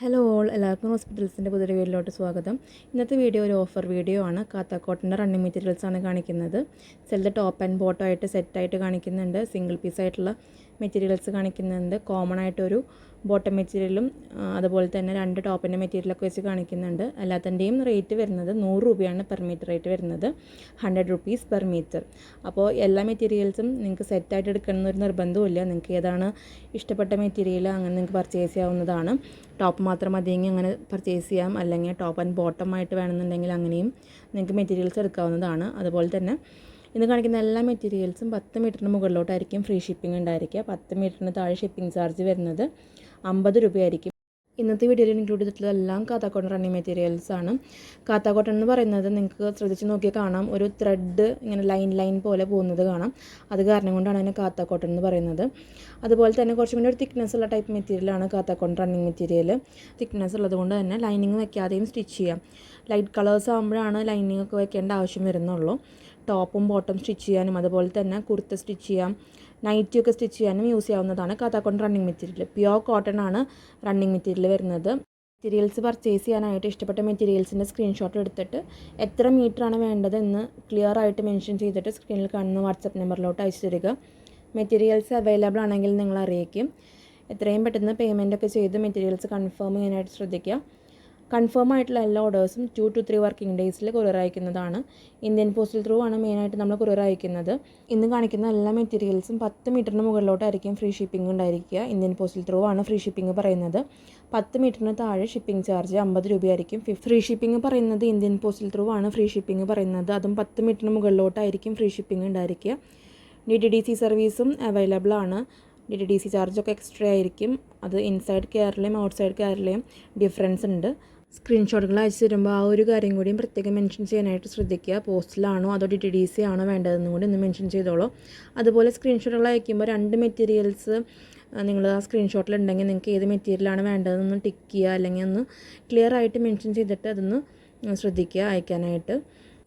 Hello all, എല്ലാവർക്കും ഹോസ്പിറ്റൽസിൻ്റെ പുതിയൊരു വീഡിയോയിലോട്ട് സ്വാഗതം. ഇന്നത്തെ വീഡിയോ ഒരു ഓഫർ വീഡിയോ ആണ്. കാത്താക്കോട്ടിൻ്റെ റണ്ണിങ് മെറ്റീരിയൽസ് ആണ് കാണിക്കുന്നത്. ചിലത് ടോപ്പ് ആൻഡ് ബോട്ടം ആയിട്ട് സെറ്റായിട്ട് കാണിക്കുന്നുണ്ട്, സിംഗിൾ പീസ് ആയിട്ടുള്ള മെറ്റീരിയൽസ് കാണിക്കുന്നുണ്ട്, കോമൺ ആയിട്ടൊരു ബോട്ടം മെറ്റീരിയലും അതുപോലെ തന്നെ രണ്ട് ടോപ്പിൻ്റെ മെറ്റീരിയലൊക്കെ വെച്ച് കാണിക്കുന്നുണ്ട്. എല്ലാത്തിൻ്റെയും റേറ്റ് വരുന്നത് 100 രൂപയാണ് പെർ മീറ്റർ റേറ്റ് വരുന്നത്, 100 rupees പെർ മീറ്റർ. അപ്പോൾ എല്ലാ മെറ്റീരിയൽസും നിങ്ങൾക്ക് സെറ്റായിട്ട് എടുക്കണമെന്നൊരു നിർബന്ധമില്ല. നിങ്ങൾക്ക് ഏതാണ് ഇഷ്ടപ്പെട്ട മെറ്റീരിയൽ അങ്ങനെ നിങ്ങൾക്ക് പർച്ചേസ് ചെയ്യാവുന്നതാണ്. ടോപ്പ് മാത്രം മതിയെങ്കിൽ അങ്ങനെ പർച്ചേസ് ചെയ്യാം, അല്ലെങ്കിൽ ടോപ്പ് ആൻഡ് ബോട്ടം ആയിട്ട് വേണമെന്നുണ്ടെങ്കിൽ അങ്ങനെയും നിങ്ങൾക്ക് മെറ്റീരിയൽസ് എടുക്കാവുന്നതാണ്. അതുപോലെ തന്നെ ഇന്ന് കാണിക്കുന്ന എല്ലാ മെറ്റീരിയൽസും 10 മീറ്ററിന് മുകളിലോട്ടായിരിക്കും ഫ്രീ ഷിപ്പിംഗ് ഉണ്ടായിരിക്കുക. 10 മീറ്ററിന് താഴെ ഷിപ്പിംഗ് ചാർജ് വരുന്നത് 50 രൂപയായിരിക്കും. ഇന്നത്തെ വീഡിയോയിൽ ഇൻക്ലൂഡ് ചെയ്തിട്ടുള്ളതെല്ലാം കാത്താക്കോട്ടൺ റണ്ണിങ് മെറ്റീരിയൽസ് ആണ്. കാത്താക്കോട്ടൺ എന്ന് പറയുന്നത് നിങ്ങൾക്ക് ശ്രദ്ധിച്ച് നോക്കിയാൽ കാണാം, ഒരു ത്രെഡ് ഇങ്ങനെ ലൈൻ പോലെ പോകുന്നത് കാണാം. അത് കാരണം കൊണ്ടാണ് അതിനെ കാത്താക്കോട്ടൺ എന്ന് പറയുന്നത്. അതുപോലെ തന്നെ കുറച്ചും കൂടി ഒരു തിക്നെസ് ഉള്ള ടൈപ്പ് മെറ്റീരിയലാണ് കാത്താക്കോട്ടൺ റണ്ണിങ് മെറ്റീരിയൽ. തിക്നെസ് ഉള്ളത് കൊണ്ട് തന്നെ ലൈനിങ് വെക്കാതെയും സ്റ്റിച്ച് ചെയ്യാം. ലൈറ്റ് കളേഴ്സ് ആകുമ്പോഴാണ് ലൈനിങ് ഒക്കെ വെക്കേണ്ട ആവശ്യം വരുന്നുള്ളൂ. ടോപ്പും ബോട്ടം സ്റ്റിച്ച് ചെയ്യാനും അതുപോലെ തന്നെ കുർത്ത സ്റ്റിച്ച് ചെയ്യാം, നൈറ്റിയൊക്കെ സ്റ്റിച്ച് ചെയ്യാനും യൂസ് ചെയ്യാവുന്നതാണ് കാത്താക്കോട്ടൺ റണ്ണിങ് മെറ്റീരിയൽ. പ്യുവർ കോട്ടൺ ആണ് റണ്ണിങ് മെറ്റീരിയൽ വരുന്നത്. മെറ്റീരിയൽസ് പർച്ചേസ് ചെയ്യാനായിട്ട് ഇഷ്ടപ്പെട്ട മെറ്റീരിയൽസിൻ്റെ സ്ക്രീൻഷോട്ട് എടുത്തിട്ട് എത്ര മീറ്ററാണ് വേണ്ടതെന്ന് ക്ലിയർ ആയിട്ട് മെൻഷൻ ചെയ്തിട്ട് സ്ക്രീനിൽ കാണുന്ന വാട്സപ്പ് നമ്പറിലോട്ട് അയച്ചു തരിക. മെറ്റീരിയൽസ് അവൈലബിൾ ആണെങ്കിൽ നിങ്ങൾ അറിയിക്കും. എത്രയും പെട്ടെന്ന് പേയ്മെൻ്റ് ഒക്കെ ചെയ്ത് മെറ്റീരിയൽസ് കൺഫേം ചെയ്യാനായിട്ട് ശ്രദ്ധിക്കുക. കൺഫേം ആയിട്ടുള്ള എല്ലാ ഓർഡേഴ്സും 2 to 3 വർക്കിംഗ് ഡേയ്സിൽ കൊറിയർ അയക്കുന്നതാണ്. ഇന്ത്യൻ പോസ്റ്റൽ ത്രൂ ആണ് മെയിനായിട്ട് നമ്മൾ കൊറിയർ അയക്കുന്നത്. ഇന്ന് കാണിക്കുന്ന എല്ലാ മെറ്റീരിയൽസും 10 മീറ്ററിന് മുകളിലോട്ടായിരിക്കും ഫ്രീ ഷിപ്പിംഗ് ഉണ്ടായിരിക്കുക. ഇന്ത്യൻ പോസ്റ്റൽ ത്രൂ ആണ് ഫ്രീ ഷിപ്പിംഗ് പറയുന്നത്. 10 മീറ്ററിന് താഴെ ഷിപ്പിംഗ് ചാർജ് 50 രൂപയായിരിക്കും. ഫ്രീ ഷിപ്പിംഗ് പറയുന്നത് ഇന്ത്യൻ പോസ്റ്റൽ ത്രൂ ആണ് ഫ്രീ ഷിപ്പിംഗ് പറയുന്നത്. അതും 10 മീറ്ററിന് മുകളിലോട്ടായിരിക്കും ഫ്രീ ഷിപ്പിംഗ് ഉണ്ടായിരിക്കുക. DTDC സർവീസും അവൈലബിൾ ആണ്. DTDC ചാർജൊക്കെ എക്സ്ട്രാ ആയിരിക്കും. അത് ഇൻസൈഡ് കേരളയും ഔട്ട്സൈഡ് കേരളയും ഡിഫറൻസ് ഉണ്ട്. സ്ക്രീൻഷോട്ടുകൾ അയച്ചു തരുമ്പോൾ ആ ഒരു കാര്യം കൂടിയും പ്രത്യേകം മെൻഷൻ ചെയ്യാനായിട്ട് ശ്രദ്ധിക്കുക. പോസ്റ്റിലാണോ അതോ DTDC ആണോ വേണ്ടതെന്നും കൂടി ഒന്ന് മെൻഷൻ ചെയ്തോളൂ. അതുപോലെ സ്ക്രീൻഷോട്ടുകൾ അയക്കുമ്പോൾ 2 മെറ്റീരിയൽസ് നിങ്ങൾ ആ സ്ക്രീൻഷോട്ടിലുണ്ടെങ്കിൽ നിങ്ങൾക്ക് ഏത് മെറ്റീരിയലാണ് വേണ്ടതെന്ന് ടിക്ക് ചെയ്യുക, അല്ലെങ്കിൽ ഒന്ന് ക്ലിയർ ആയിട്ട് മെൻഷൻ ചെയ്തിട്ട് അതൊന്ന് ശ്രദ്ധിക്കുക അയക്കാനായിട്ട്.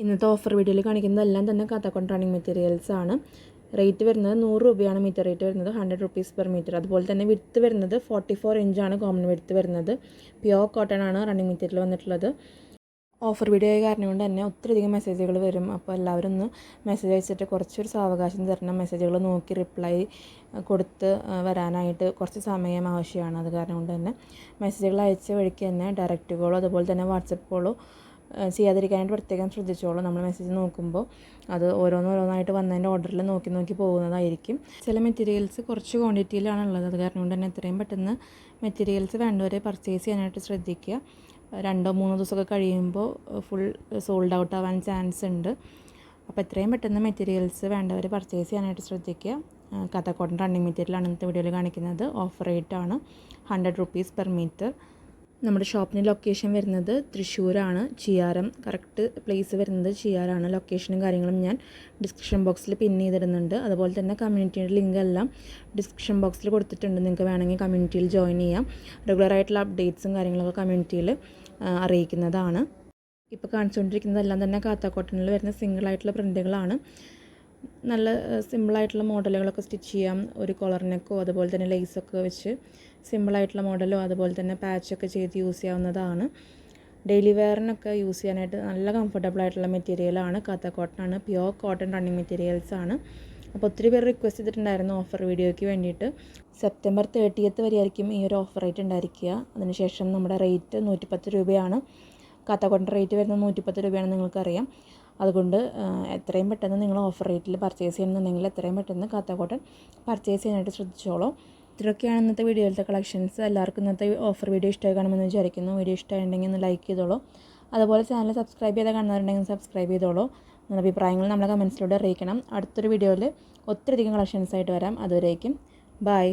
ഇന്നത്തെ ഓഫർ വീഡിയോയിൽ കാണിക്കുന്നതെല്ലാം തന്നെ കാത്താക്കോട്ടൺ റണ്ണിങ് മെറ്റീരിയൽസ് ആണ്. റേറ്റ് വരുന്നത് 100 രൂപയാണ് മീറ്റർ റേറ്റ് വരുന്നത്, 100 rupees പെർ മീറ്റർ. അതുപോലെ തന്നെ വിഡ്ത്ത് വരുന്നത് 44 ഇഞ്ചാണ് കോമൺ വിഡ്ത്ത് വരുന്നത്. പ്യുവർ കോട്ടൺ ആണ് റണ്ണിങ് മെറ്റീരിയൽ വന്നിട്ടുള്ളത്. ഓഫർ വീഡിയോ ആയ കാരണം കൊണ്ട് തന്നെ ഒത്തിരിയധികം മെസ്സേജുകൾ വരും. അപ്പോൾ എല്ലാവരും ഒന്ന് മെസ്സേജ് അയച്ചിട്ട് കുറച്ചൊരു സാവകാശം തരണം. മെസ്സേജുകൾ നോക്കി റിപ്ലൈ കൊടുത്ത് വരാനായിട്ട് കുറച്ച് സമയം ആവശ്യമാണ്. അത് കാരണം കൊണ്ട് തന്നെ മെസ്സേജുകൾ അയച്ച വഴിക്ക് തന്നെ ഡയറക്റ്റ് കോളോ അതുപോലെ തന്നെ വാട്സപ്പ് കോളോ ചെയ്യാതിരിക്കാനായിട്ട് പ്രത്യേകം ശ്രദ്ധിച്ചോളൂ. നമ്മൾ മെസ്സേജ് നോക്കുമ്പോൾ അത് ഓരോന്നായിട്ട് വന്നതിൻ്റെ ഓർഡറിൽ നോക്കി പോകുന്നതായിരിക്കും. ചില മെറ്റീരിയൽസ് കുറച്ച് ക്വാണ്ടിറ്റിയിലാണ് ഉള്ളത്. അത് കാരണം കൊണ്ട് തന്നെ എത്രയും പെട്ടെന്ന് മെറ്റീരിയൽസ് വേണ്ടവരെ പർച്ചേസ് ചെയ്യാനായിട്ട് ശ്രദ്ധിക്കുക. 2-3 ദിവസമൊക്കെ കഴിയുമ്പോൾ ഫുൾ സോൾഡ് ഔട്ട് ആവാൻ ചാൻസ് ഉണ്ട്. അപ്പോൾ എത്രയും പെട്ടെന്ന് മെറ്റീരിയൽസ് വേണ്ടവർ പർച്ചേസ് ചെയ്യാനായിട്ട് ശ്രദ്ധിക്കുക. കാത്താക്കോട്ടൺ റണ്ണിങ് മെറ്റീരിയലാണ് ഇന്നത്തെ വീഡിയോയിൽ കാണിക്കുന്നത്. ഓഫർ റേറ്റ് ആണ് 100 rupees പെർ മീറ്റർ. നമ്മുടെ ഷോപ്പിൻ്റെ ലൊക്കേഷൻ വരുന്നത് തൃശ്ശൂരാണ്, ചിയാരം. കറക്റ്റ് പ്ലേസ് വരുന്നത് ചിയാറാണ്. ലൊക്കേഷനും കാര്യങ്ങളും ഞാൻ ഡിസ്ക്രിപ്ഷൻ ബോക്സിൽ പിൻ ചെയ്തിടുന്നുണ്ട്. അതുപോലെ തന്നെ കമ്മ്യൂണിറ്റിയുടെ ലിങ്ക് എല്ലാം ഡിസ്ക്രിപ്ഷൻ ബോക്സിൽ കൊടുത്തിട്ടുണ്ട്. നിങ്ങൾക്ക് വേണമെങ്കിൽ കമ്മ്യൂണിറ്റിയിൽ ജോയിൻ ചെയ്യാം. റെഗുലറായിട്ടുള്ള അപ്ഡേറ്റ്സും കാര്യങ്ങളൊക്കെ കമ്മ്യൂണിറ്റിയിൽ അറിയിക്കുന്നതാണ്. ഇപ്പോൾ കാണിച്ചുകൊണ്ടിരിക്കുന്നതെല്ലാം തന്നെ കാത്താക്കോട്ടണിൽ വരുന്ന സിംഗിളായിട്ടുള്ള പ്രിൻറ്റുകളാണ്. നല്ല സിമ്പിളായിട്ടുള്ള മോഡലുകളൊക്കെ സ്റ്റിച്ച് ചെയ്യാം. ഒരു കോളർ നെക്കോ അതുപോലെ തന്നെ ലേസൊക്കെ വെച്ച് സിമ്പിളായിട്ടുള്ള മോഡലോ അതുപോലെ തന്നെ പാച്ചൊക്കെ ചെയ്ത് യൂസ് ചെയ്യാവുന്നതാണ്. ഡെയിലി വെയറിനൊക്കെ യൂസ് ചെയ്യാനായിട്ട് നല്ല കംഫർട്ടബിൾ ആയിട്ടുള്ള മെറ്റീരിയലാണ്. കാത്താക്കോട്ടൺ ആണ്, പ്യുവർ കോട്ടൺ റണ്ണിങ് മെറ്റീരിയൽസ് ആണ്. അപ്പോൾ ഒത്തിരി പേര് റിക്വസ്റ്റ് ചെയ്തിട്ടുണ്ടായിരുന്നു ഓഫർ വീഡിയോയ്ക്ക് വേണ്ടിയിട്ട്. സെപ്റ്റംബർ 30th വരെയായിരിക്കും ഈ ഒരു ഓഫർ റേറ്റ് ഉണ്ടായിരിക്കുക. അതിനുശേഷം നമ്മുടെ റേറ്റ് 110 രൂപയാണ്. കാത്താക്കോട്ടൺ റേറ്റ് വരുന്നത് 110 രൂപയാണെന്ന് നിങ്ങൾക്കറിയാം. അതുകൊണ്ട് എത്രയും പെട്ടെന്ന് നിങ്ങൾ ഓഫർ റേറ്റിൽ പർച്ചേസ് ചെയ്യണമെന്നുണ്ടെങ്കിൽ എത്രയും പെട്ടെന്ന് കാത്താക്കോട്ടൺ പർച്ചേസ് ചെയ്യാനായിട്ട് ശ്രദ്ധിച്ചോളൂ. ഇത്രയൊക്കെയാണ് ഇന്നത്തെ വീഡിയോയിലത്തെ കളക്ഷൻസ്. എല്ലാവർക്കും ഇന്നത്തെ ഓഫർ വീഡിയോ ഇഷ്ടമായി കാണുമെന്ന് വിചാരിക്കുന്നു. വീഡിയോ ഇഷ്ടമായിട്ടുണ്ടെങ്കിൽ ഒന്ന് ലൈക്ക് ചെയ്തോളൂ. അതുപോലെ ചാനൽ സബ്സ്ക്രൈബ് ചെയ്താൽ കാണുന്നവരുണ്ടെങ്കിൽ സബ്സ്ക്രൈബ് ചെയ്തോളൂ. നിങ്ങളുടെ അഭിപ്രായങ്ങൾ നമ്മളെ കമൻസിലൂടെ അറിയിക്കണം. അടുത്തൊരു വീഡിയോയിൽ ഒത്തിരിയധികം കളക്ഷൻസ് ആയിട്ട് വരാം. അതുവരേക്കും ബൈ.